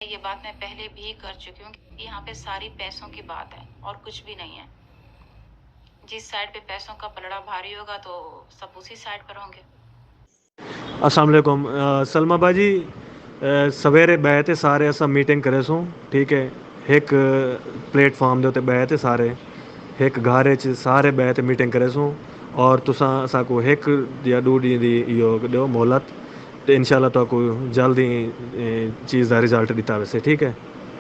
ये बात मैं पहले भी कर चुकी हूँ कि यहाँ पे सारी पैसों की बात है और कुछ भी नहीं है। जिस साइड पे पैसों का पलड़ा भारी होगा तो सब उसी साइड पर होंगे। अस्सलाम वालेकुम सलमा बाजी सवेरे बहे थे सारे असां मीटिंग करे सूं ठीक है। एक प्लेटफॉर्म दे उत्ते बहे थे सारे एक घारे च सारे बहे थे मीटिंग करे सूं और तुसां असांको एक या दो ॾींहं दी इहो ॾियो मोहलत तो इंशाल्लाह तो को जल्द ही चीज़ का रिजल्ट ॾिता वैसे ठीक है।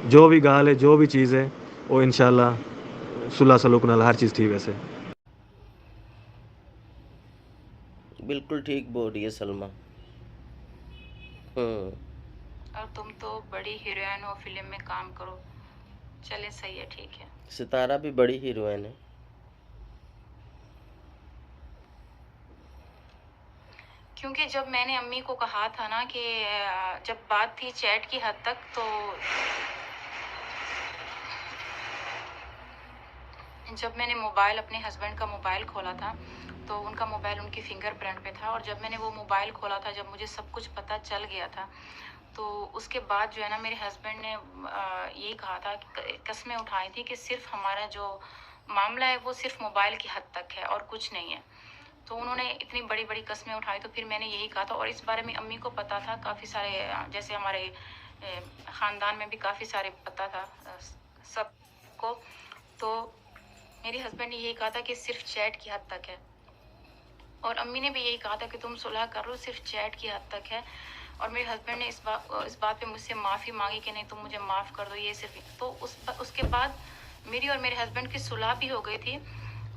जो भी गाल है जो भी चीज़ है वो इंशाल्लाह सुलह सलूक नाल हर चीज़ थी वैसे। बिल्कुल ठीक बोल रही है सलमा। और तुम तो बड़ी हीरोइन हो, फिल्म में काम करो। चले सही है, ठीक है। सितारा भी बड़ी हीरोइन है। क्योंकि जब मैंने अम्मी को कहा था ना कि जब बात थी चैट की हद तक, तो जब मैंने मोबाइल अपने हस्बैंड का मोबाइल खोला था तो उनका मोबाइल उनकी फिंगरप्रिंट पे था। और जब मैंने वो मोबाइल खोला था, जब मुझे सब कुछ पता चल गया था, तो उसके बाद जो है ना मेरे हस्बैंड ने यही कहा था कि कस्में उठाई थी कि सिर्फ हमारा जो मामला है वो सिर्फ मोबाइल की हद तक है और कुछ नहीं है। तो उन्होंने इतनी बड़ी बड़ी कस्में उठाई, तो फिर मैंने यही कहा था। और इस बारे में अम्मी को पता था, काफ़ी सारे जैसे हमारे ख़ानदान में भी काफ़ी सारे पता था सबको। तो मेरे हस्बैंड ने यही कहा था कि सिर्फ चैट की हद तक है, और अम्मी ने भी यही कहा था कि तुम सुलह कर लो, सिर्फ चैट की हद तक है। और मेरे हस्बैंड ने इस बात पे मुझसे माफ़ी मांगी कि नहीं तुम मुझे माफ़ कर दो, ये सिर्फ। तो उसके बाद मेरी और मेरे हस्बैंड की सुलह भी हो गई थी,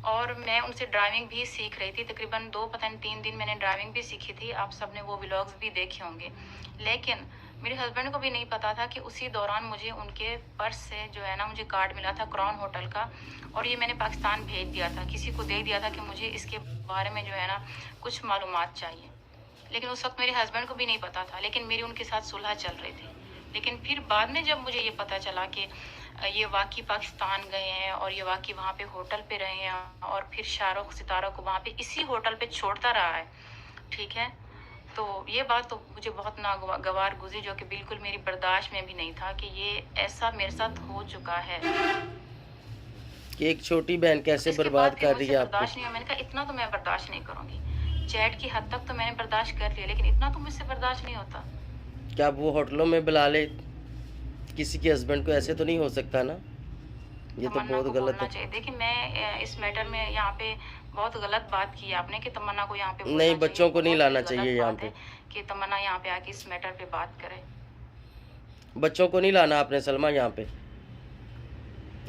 और मैं उनसे ड्राइविंग भी सीख रही थी। तकरीबन 2 पता नहीं 3 दिन मैंने ड्राइविंग भी सीखी थी। आप सबने वो व्लॉग्स भी देखे होंगे। लेकिन मेरे हस्बैंड को भी नहीं पता था कि उसी दौरान मुझे उनके पर्स से जो है ना मुझे कार्ड मिला था क्राउन होटल का, और ये मैंने पाकिस्तान भेज दिया था, किसी को दे दिया था कि मुझे इसके बारे में जो है ना कुछ मालूमात चाहिए। लेकिन उस वक्त मेरे हस्बैंड को भी नहीं पता था, लेकिन मेरी उनके साथ सुलह चल रही थी। लेकिन फिर बाद में जब मुझे ये पता चला कि ये वाकई पाकिस्तान गए हैं और ये वाकई वहाँ पे होटल पे रहे हैं, और फिर शाहरुख सितारा को वहाँ पे इसी होटल पे छोड़ता रहा है, ठीक है। तो ये बात तो मुझे बहुत नागवार गुजरी, जो कि बिल्कुल मेरी बर्दाश्त में भी नहीं था कि ये ऐसा मेरे साथ हो चुका है कि एक छोटी बहन कैसे बर्बाद कर रही है आपको। बर्दाश्त नहीं हुआ। मैंने कहा इतना तो मैं बर्दाश्त नहीं करूंगी। चैट की हद तक तो मैंने बर्दाश्त कर लिया, लेकिन इतना तो मुझसे बर्दाश्त नहीं होता। क्या वो होटलों में बुला ले किसी के हस्बैंड को? ऐसे तो नहीं हो सकता ना, ये तो बहुत गलत है। देखिए मैं इस मैटर में यहाँ पे बहुत गलत बात की आपने कि तमन्ना को यहाँ पे नहीं, बच्चों को नहीं लाना चाहिए यहाँ पे, कि तमन्ना यहाँ पे आके इस मैटर पे बात करे। बच्चों को नहीं लाना आपने सलमा यहाँ पे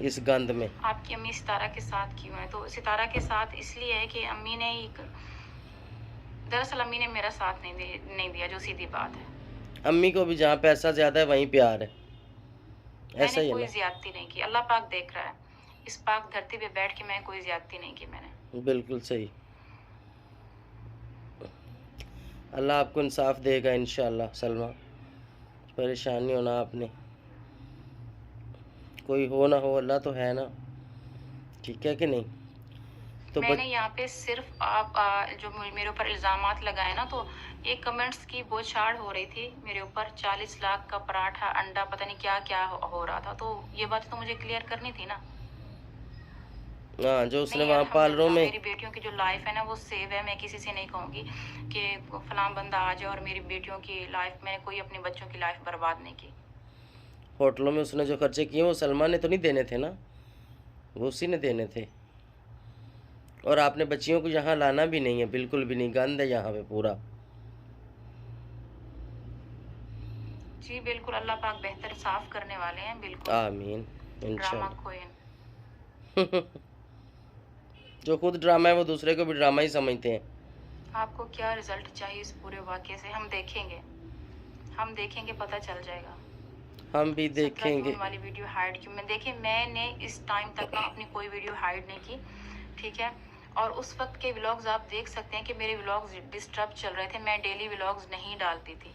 इस गंद में। आपकी अम्मी सितारा के साथ क्यों है? तो सितारा के साथ इसलिए है कि अम्मी ने दरअसल अम्मी ने मेरा साथ नहीं दिया, जो सीधी बात है। अम्मी को भी जहाँ पैसा ज्यादा है वहीं प्यार है, ऐसा ही है ना। कोई ज्यादती नहीं की, अल्लाह पाक देख रहा है। इस पाक धरती पे बैठ के मैं कोई ज्यादती नहीं की मैंने। बिल्कुल सही। अल्लाह आपको इंसाफ देगा इंशाल्लाह। सलमा, परेशान नहीं होना आपने, कोई हो ना हो अल्लाह तो है ना, ठीक है कि नहीं। तो मैंने यहाँ पे सिर्फ आप जो मेरे ऊपर इल्ज़ामात लगाए ना, तो ये कमेंट्स की बौछार हो रही थी मेरे ऊपर। 40 लाख का पराठा, अंडा, पता नहीं क्या क्या हो रहा था। तो ये बात तो मुझे क्लियर करनी थी ना। हाँ, जो उसने वहाँ पार्लरों में, मेरी बेटियों की जो लाइफ है ना वो सेव है। मैं किसी से नहीं कहूँगी कि फलां बंदा आ जाए और मेरी बेटियों की लाइफ, मैंने कोई अपने बच्चों की लाइफ बर्बाद नहीं की। होटलों में उसने जो खर्चे किए वो सलमान ने तो नहीं देने थे ना, वो उसी ने देने थे। और आपने बच्चियों को यहाँ लाना भी नहीं है, बिल्कुल भी नहीं, गंद है यहाँ पे पूरा। जी बिल्कुल, अल्लाह पाक बेहतर साफ करने वाले हैं, बिल्कुल। आमीन इंशाल्लाह। ड्रामा जो खुद ड्रामा है वो दूसरे को भी ड्रामा ही समझते हैं। आपको क्या रिजल्ट चाहिए इस पूरे वाक़े से? हम देखेंगे, पता चल जाएगा। हम भी देखेंगे। वाली वीडियो हाइड क्यों? देखिए मैंने इस टाइम तक ना अपनी कोई वीडियो हाइड नहीं की, ठीक है। और उस वक्त के व्लॉग्स आप देख सकते हैं कि मेरे व्लॉग्स डिस्टर्ब चल रहे थे, मैं डेली व्लॉग्स नहीं डालती थी।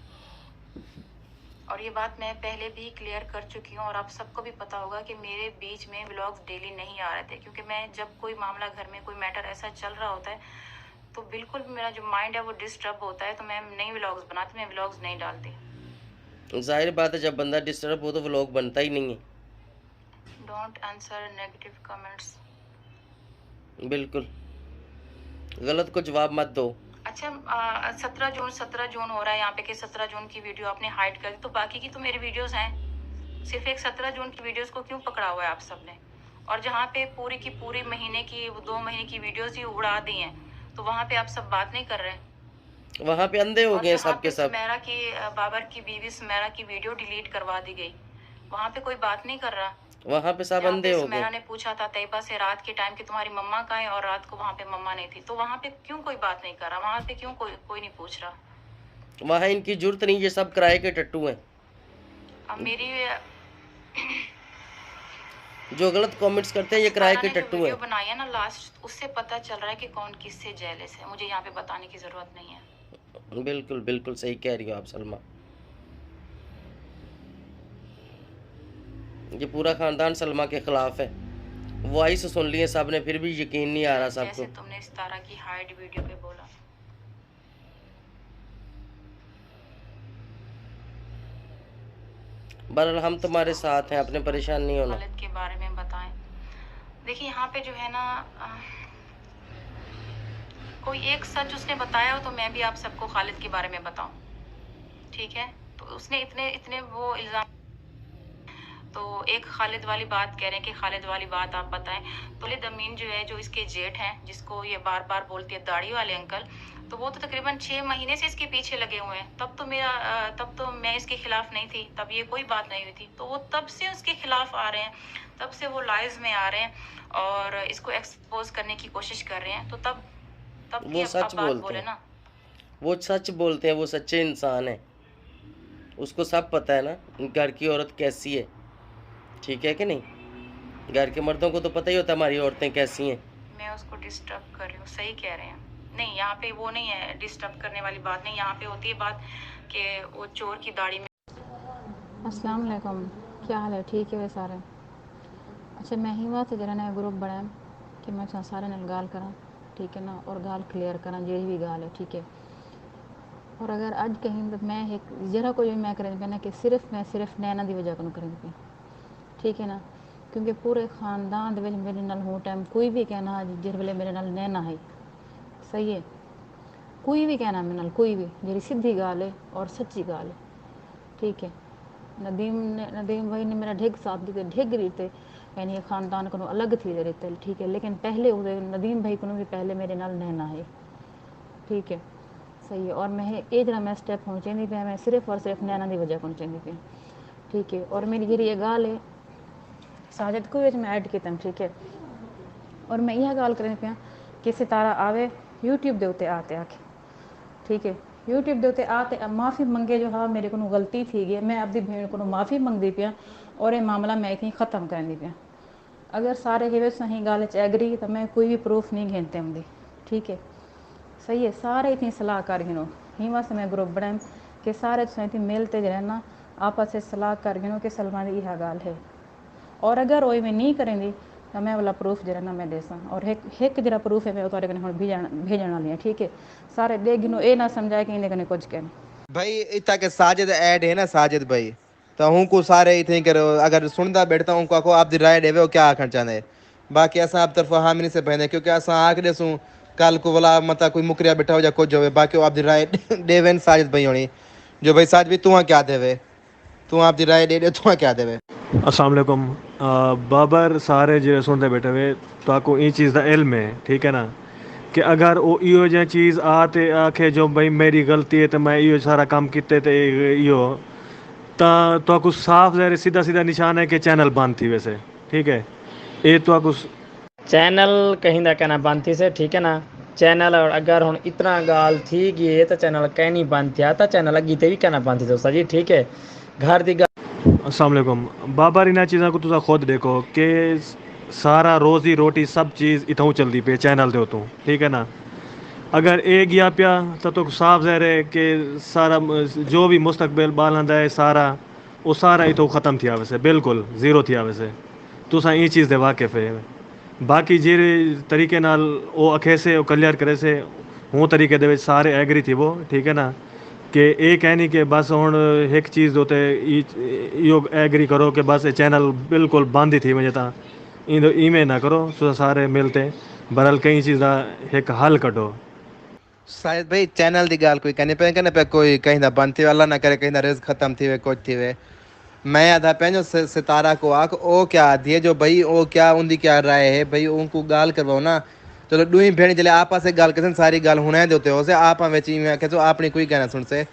और ये बात मैं पहले भी क्लियर कर चुकी हूँ, और आप सबको भी पता होगा कि मेरे बीच में व्लॉग्स डेली नहीं आ रहे थे, क्योंकि मैं जब कोई मामला घर में कोई मैटर ऐसा चल रहा होता है तो बिल्कुल मेरा जो माइंड है वो डिस्टर्ब होता है, तो मैं नई व्लॉग्स बनाती, मैं व्लॉग्स नहीं डालती। जाहिर बात है, जब बंदा डिस्टर्ब हो तो व्लॉग बनता ही नहीं है। Don't answer negative comments. बिल्कुल, गलत को जवाब मत दो। अच्छा 17 जून हो रहा है यहाँ पे कि 17 जून की वीडियो आपने हाइड कर दी, तो बाकी की तो मेरी वीडियोस हैं। सिर्फ एक 17 जून की वीडियोस को क्यों पकड़ा हुआ है आप सबने? और जहाँ पे पूरी की पूरी महीने की 2 महीने की वीडियोस ही उड़ा दी हैं, तो वहाँ पे आप सब बात नहीं कर रहे। वहाँ पे अंधे हो और गए जहाँ सब पे के सब। सुमेरा की बाबर की बीवी सुमेरा की वीडियो डिलीट करवा दी गई, वहाँ पे कोई बात नहीं कर रहा। वहाँ पे सब जहाँ अंधे पे हो सुमेरा गए। ने पूछा था तैयबा से रात के टाइम कि तुम्हारी मम्मा कहाँ है, और रात को वहाँ पे मम्मा नहीं थी, तो वहाँ पे क्यों कोई बात नहीं कर रहा? वहाँ पे क्यों कोई नहीं पूछ रहा? वहाँ इनकी जरूरत नहीं, ये सब किराए के टट्टू हैं। अब मेरी जो गलत कमेंट्स करते हैं ये किराए के सुमेरा ने जो टट्टू वीडियो हैं। बनाई है ना लास्ट, उससे पता चल रहा है कि कौन किससे जेलस है। मुझे यहाँ पे बताने की जरूरत नहीं है। बिल्कुल बिल्कुल सही कह रही हो आप सलमा। ये पूरा खानदान सलमा के खिलाफ है। वॉइस सुन लिए सब ने, फिर भी यकीन नहीं आ रहा सबको। जैसे तुमने सितारा की हाइड वीडियो पे बोला। बहरहाल हम तुम्हारे साथ हैं, अपने परेशान नहीं होना। खालिद के बारे में बताएं। देखिए यहाँ पे जो है ना, कोई एक सच उसने बताया हो तो मैं भी आप सबको खालिद के बारे में बताऊं, ठीक है? तो उसने इतने इतने वो इल्जाम, तो एक खालिद वाली बात कह रहे हैं कि खालिद वाली बात आप बताएं। तो खालिद अमीन जो है, जो इसके जेठ हैं, जिसको ये बार बार बोलती है दाढ़ी वाले अंकल, तो वो तो तकरीबन 6 महीने से इसके पीछे लगे हुए हैं। तब तो मैं इसके खिलाफ नहीं थी, तब ये कोई बात नहीं हुई थी, तो वो तब से उसके खिलाफ आ रहे हैं, तब से वो लाइव में आ रहे हैं और इसको एक्सपोज करने की कोशिश कर रहे हैं। तो तब वो सच बात बोलते बोले हैं, ना। वो सच बोलते हैं, वो सच्चे इंसान है। उसको सब पता है ना घर की औरत कैसी है, ठीक है कि नहीं? घर के मर्दों को तो पता ही होता है हमारी औरतें कैसी हैं। मैं उसको डिस्टर्ब कर रही हूँ, सही कह रहे हैं। नहीं, यहाँ पे वो नहीं है, डिस्टर्ब करने वाली बात नहीं। यहाँ पे होती है बात कि वो चोर की दाढ़ी में। अस्सलाम वालेकुम, क्या हाल है? ठीक है वे सारे? अच्छा, मैं ही वहाँ से जरा नया ग्रुप बनाया कि मैं सारे नाल गाल करा, ठीक है ना, और गाल क्लियर करा जी भी गाल है, ठीक है। और अगर अज कहीं मतलब मैं एक जरा कोई भी मैं करें पे ना कि मैं सिर्फ नैना की वजह को करें पे, ठीक है ना, क्योंकि पूरे खानदान मेरे नाल हो टाइम कोई भी कहना जिस वे मेरे नाल नैना है, सही है, कोई भी कहना मेरे नाल, कोई भी जी सीधी गाल है और सच्ची गाल है, ठीक है। नदीम भाई ने मेरा ढेग साथ दी, ढेग रीते यानी ख़ानदान को अलग थी रहते, ठीक है। लेकिन पहले नदीम भाई को भी पहले मेरे नाल नैना है, ठीक है, सही है। और मैं ये जरा मैं स्टेप होनी चाहिए पे, मैं सिर्फ और सिर्फ नैना की वजह होनी चाहिए पे, ठीक है। और मेरी जी ये गाल है साजिद को मैं ऐड किया, ठीक है। और मैं यह गाल करें पाँ कि सितारा आवे यूट्यूब के उत्ते आते आके, ठीक है, यूट्यूब के उत्ते आते माफ़ी मंगे जो हाँ मेरे को गलती थी गई, मैं अपनी भेण को माफ़ी मंगती पिया और ये मामला मैं इतनी ख़त्म करनी पिया। अगर सारे हे सही गाल एग्री तो मैं कोई भी प्रूफ नहीं घेनते आँदी, ठीक है, सही है। सारे इतनी सलाह कर गिनो ही वास्ते मैं ग्रुप बनाए कि सारे इतनी मिलते रहना, आपस से सलाह कर गिनो कि सलमान की यह गाल है। और अगर वो मैं नहीं करेंगी तो मैं वाला प्रूफ जरा ना मैं देसा, और एक जरा प्रूफ है मैं वो तुहाडे कने हुण भेजण वाली है, ठीक है। सारे दे गिनो, ये ना समझाए कि इन्हें कने कुछ कहना भाई इतना के साजिद ऐड है ना, साजिद भाई तो हूँ को सारे इतने करो, अगर सुनता बैठता हूँ को आप दी राय देवे क्या आखण चाहते। बाकी असा आप तरफ हामी से पहने क्योंकि असा आख देसूँ कल को वाला मत कोई मुकरिया बैठा हो जा कुछ हो, बाकी आप दी राय देवे साजिद भाई होनी जो भाई साजिद भाई तू क्या देवे, तू आप दी राय दे तू क्या देवे। अस्सलाम वालेकुम बाबर सारे जो सुनते बैठे हुए तो आपको ये चीज़ का इल्म है, ठीक है ना, कि अगर वो इो जो चीज़ आते आखे जो भाई मेरी गलती है तो मैं इो सारा काम किते थे इो तो आपको साफ ज़ाहिर सीधा सीधा निशान है कि चैनल बंद थी वैसे, ठीक है। ये तो आपको चैनल कहीं ना कहना बंद थी से, ठीक है ना। चैनल और अगर हम इतना गाल थी गई तो चैनल कहीं नहीं बंद थिया, तो चैनल अगे भी कहना बंद थी दोस्तों जी, ठीक है। घर दी अस्सलाम वालेकुम बाबर, इन चीज़ों को तुम खुद देखो कि सारा रोज़ी रोटी सब चीज़ इतों चलती पे चैनल दे उतों, ठीक है ना। अगर ए गया पिया तो साफ ज़ाहिर है कि सारा जो भी मुस्तकबिल बालंदा है सारा वो सारा इतों ख़त्म थिया वैसे, बिल्कुल ज़ीरो थिया वैसे। तुसा ये चीज़ दे वाकिफ़ है। बाकी जे तरीके नाल वो अखे से वो क्लियर करे से हूँ तरीके दे सारे एग्री थी वो, ठीक है ना। कि एक है नहीं कि बस हुण एक चीज़ होते यो एग्री करो कि बस ये चैनल बिल्कुल बंद ही थी वजह ता इवें ना करो सो सारे मिलते बरल कई चीज़ा एक हल कढो। शायद भाई चैनल दी गाल कोई कहने पे कोई कहीं दा बंद थी अल्लाह ना करे कहीं दा रिस्क खत्म थी वे कुछ थी वे मैं आधा पंहिंजो सितारा को आख ओ क्या आधी है जो भाई ओ क्या उनकी क्या राय है भाई उनको गाल करवाओ ना। चलो दुई भेण जले आपस से गाल करन सारी गाल हुणे देते हो से आप विच में आखे तो अपनी कोई कहना सुन से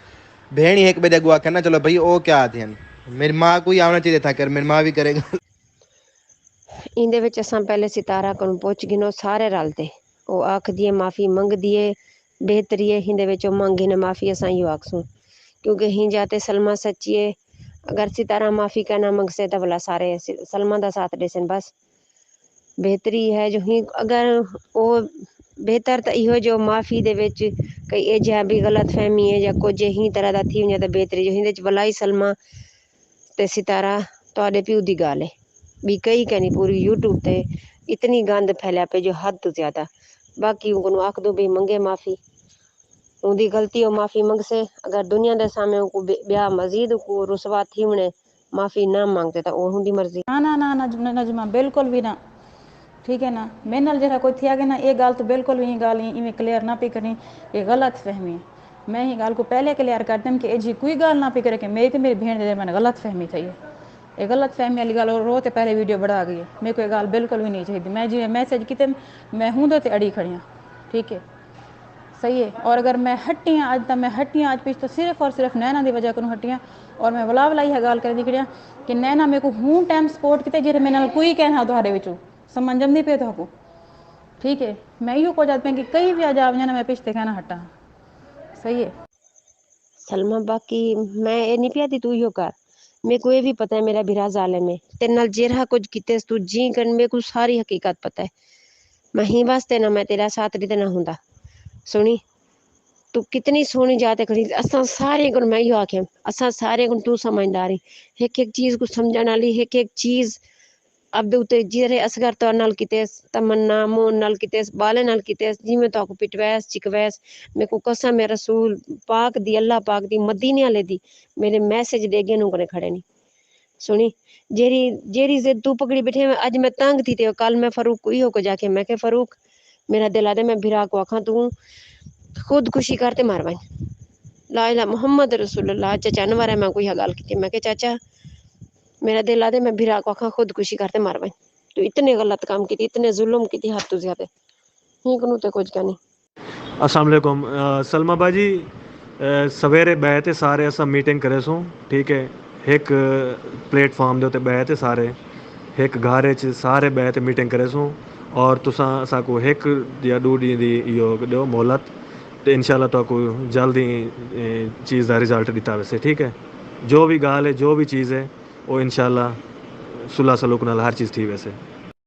भेण एक बजे गुआ करना चलो भाई ओ क्या आधी हैं मेरी माँ को ही आना चाहिए था कर मेरी माँ भी करेगा। इंदे विच असां पहले सितारा कोन पुछ गिनो सारे रलते ओ आख दिए माफ़ी मंग दिए बेहतरी है हिंदे विच मंगी ने माफ़ी असां यो आखसूं क्योंकि हिं जाते सलमा सच्ची है अगर सितारा माफ़ी कहना मंगसे तो भला सारे सलमा दा साथ देसन बस बेहतरी है जो ही अगर ओ बेहतर तो इहो जो माफ़ी दे विच कई ए जा भी गलत फहमी है या कुछ ही तरह दा थी वञे तो बेहतरी जो हिंदे च भलाई सलमा ते सितारा तुहाडे प्यू दी गाल है भी कई कहनी पूरी यूट्यूब ते इतनी गंद फैलिया पे जो हद तो ज्यादा बाकी उनको आख दो भी मंगे माफ़ी उनकी गलती हो माफ़ी मंगसे अगर दुनिया के सामने उनको ब्याह मजीद को रुसवा थी उन्हें माफ़ी ना मांगते तो वो उनकी मर्जी। ना नजमा बिल्कुल भी ना ठीक है ना मेरे नाल जरा कोई थिया गया ना ये गाल तो बिल्कुल भी गाल इवें क्लियर ना पी करनी ये गलत फहमी है मैं ही गाल को पहले क्लियर कर दूँ कि जी कोई गाल ना पी करे कि मेरी तो मेरी भेड़ दे मैंने गलत फहमी थी ये गलत फहमी वाली गाल रो तो पहले वीडियो बढ़ा गई है मेरे को ये गाल बिल्कुल भी नहीं चाहिए मैं जी मैसेज कितने मैं हूँ तो अड़ी खड़ी हाँ ठीक है सही है और अगर मैं हट्टी हाँ अज तक मैं हट्टी हाँ अज पिछ तो सिर्फ और सिर्फ नैना की वजह को हट्टी हाँ और मैं वलाई है गाल कर दिखड़िया कि नैना मेरे को हूँ टाइम सपोर्ट किते जे मेरे नाल कोई कहना तुहारे विचों समझ नहीं पे तो ठीक है मैं यो को जात पे कि कई भी आज ना मैं पिछते कहना हटा सही है सलमा बाकी मैं ये नहीं पिया तू यो कर मेरे को ये भी पता है मेरा बिरा जालिम है तेरे नाल जेरा कुछ किते तू जी कर मेरे को सारी हकीकत पता है मैं ही वास्ते ना मैं तेरा साथ दी ना हुंदा सुनी तू कितनी सोहनी जाते खड़ी असां सारे को मैं यो आखे असां सारे को तू समझदारी एक एक चीज को समझण वाली एक एक चीज अब उते जेरे असगर तो नाल कितेस तमन्ना मोन नाल कितेस बाले नाल कितेस जिमें तो को पिटवैस चिकवैस मेरे को कसम है रसूल पाक दी अल्लाह पाक दी मदीने वाले दी मेरे मैसेज देगे नु करे खड़े नहीं सुनी जेरी जेरी जिद तू पकड़ी बैठे आज मैं तंग थी ते कल मैं फरूक को इहो को जाके मैं के फरूक मेरा दिल आदे मैं भिरा को आखा तू खुदकुशी करते मार वहीं ला इला मोहम्मद रसूलुल्लाह चाचा नवारा मैं कोई गाल की मैं के चाचा मेरा दिल आदे मैं भिरा को आखा खुदकुशी करते मार वहीं तो इतने गलत काम की इतने जुल्म की हद तो ज्यादा ही कनु ते कुछ कहनी। अस्सलाम वालेकुम सलमा बाजी सवेरे बैठे सारे असा मीटिंग करे सो ठीक है एक प्लेटफॉर्म दे उत्ते बैठे सारे एक घर च सारे बैठे मीटिंग करे सो और तुसा असाको एक या दो डी दी यो दो मोहलत तो इंशाल्लाह तो को जल्दी चीज़ का रिजल्ट दिता वैसे ठीक है जो भी गाल है जो भी चीज़ है वो इंशाल्लाह सुलह सलूक नाल हर चीज़ थी वैसे।